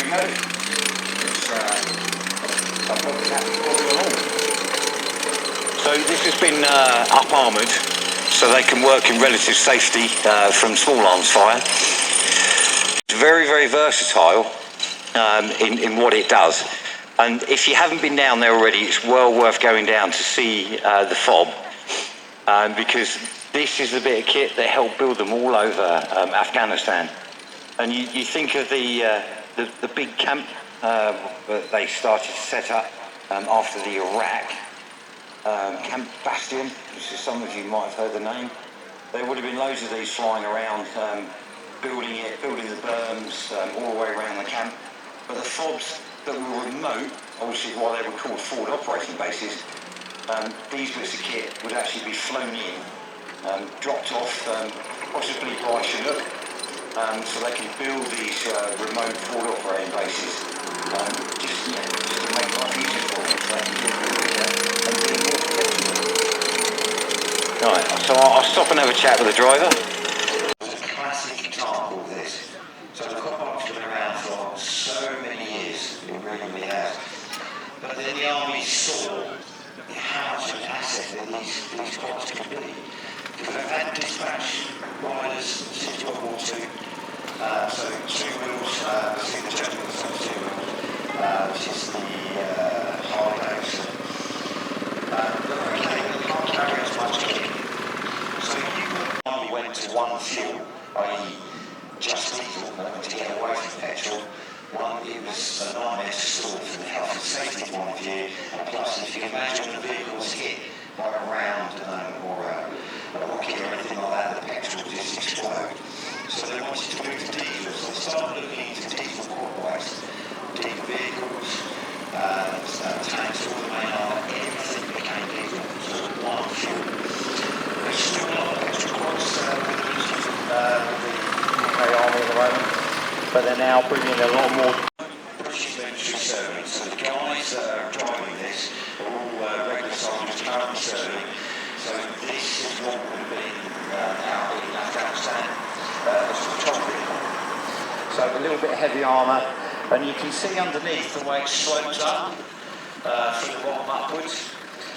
we go. It's a Bobcat all along. So this has been up-armoured so they can work in relative safety from small arms fire. It's very, very versatile in what it does. And if you haven't been down there already, it's well worth going down to see the fob, because this is the bit of kit that helped build them all over Afghanistan. And you think of the big camp that they started to set up after the Iraq Camp Bastion, which some of you might have heard the name. There would have been loads of these flying around, building the berms all the way around the camp. But the fobs that were remote, obviously why they were called forward operating bases, these bits of kit would actually be flown in, dropped off, possibly by Chinook, so they can build these remote forward operating bases, just to make life easier for them, so they can do and be more protected. Right, so I'll stop and have a chat with the driver. It's a classic example of this. So the Copbox has been around for so many years, it really has. But then the Army saw how much of an asset that these quads can be. Because they've had dispatch riders since World War II. So 2 wheels, I think the gentleman was on 2 wheels, which is the Harley Davidson. They can't carry as much kit. So you only went to one fuel, i.e. just diesel, to get away from petrol. One, it was a nightmare to store from the health and safety point of view, and plus if you can imagine the vehicles hit by a round or a rocket or anything like that, the petrol would just explode. So they wanted to move to diesel, so they started looking into diesel quad-bikes, diesel vehicles, tanks, all the main armour, everything became diesel, so it was one fuel. There's still a lot of petrol quads with the UK Army at the moment, but they're now bringing a lot more British military serving. So the guys that are driving this are all regular soldiers currently serving. So this is what would have been out in Afghanistan as a patrol vehicle. So a little bit of heavy armour, and you can see underneath the way it slopes up from the bottom upwards.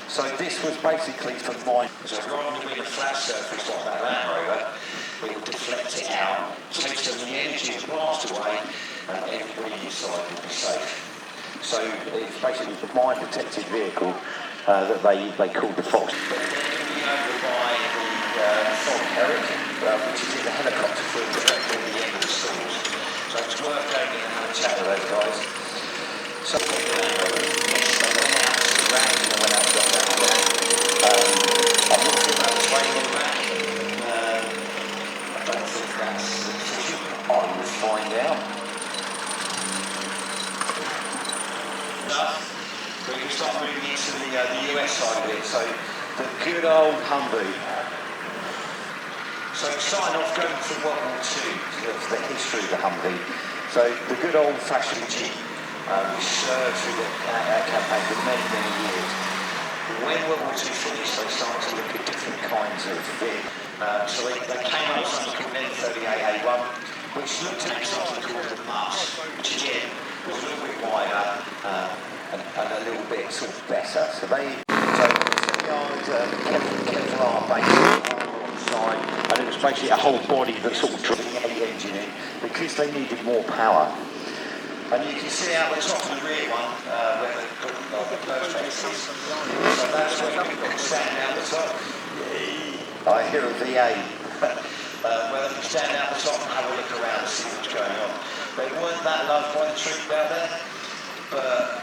So this was basically for mine. So rather than being a flat surface like that Land Rover, it would deflect it out, take some of the energy and blast away, and everybody inside would be safe. So it's basically the mine protected vehicle that they called the Fox. Then we over by the Fox Herrick, which is in the helicopter field directly at the end of the stalls. So it's worth going in and having a chat with those guys. So they went out to Iraq and they went out to Afghanistan. I'm not sure about the training in Iraq. I don't think that's sufficient. I will find out. We can start moving into the US side of it. So the good old Humvee. So starting off going from World War II, the history of the Humvee. So the good old fashioned Jeep, which served through the campaign for many, many years. When World War II finished, they started to look at different kinds of vehicles. So they came up with something called an N38A1, which looked at something called the Mus, which again was a little bit wider and a little bit sort of better. So they Kevlar base on the side, and it was basically a whole body that sort of drove the engine in because they needed more power. And you can see out the top of the rear one where the perspex is. So that's where you can stand out the top. I hear a VA. Where they can stand out the top and have a look around and see what's going on. They weren't that loved by the troops out there, but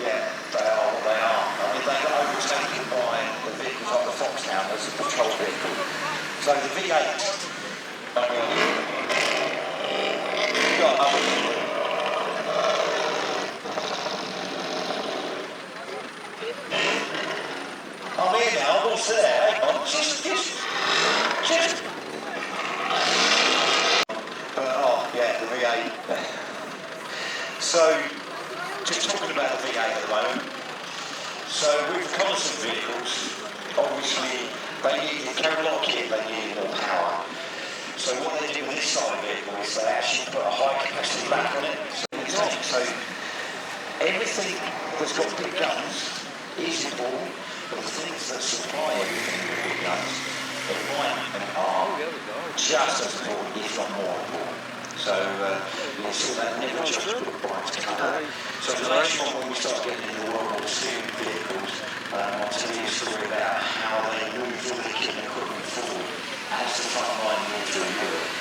yeah, they are what they are. I mean, they got overtaken by the vehicles like the Foxhound as a patrol vehicle. So the V8, I'm here now, what's there? Hang on, just. The V8. So, just talking about the V8 at the moment. So, with reconnaissance vehicles, obviously, they carry a lot of kit, they need more power. So, what they did with this side of the vehicle is they actually put a high capacity back on it. So, it's saying. So everything that's got big guns is important, but the things that supply everything with big guns are just as important, if not more important. So you'll see that never just put bikes together. So the next one, when we start getting into the world of steering vehicles, I'll tell you a story about how they moved all the kit and equipment forward as the front line moved through Europe.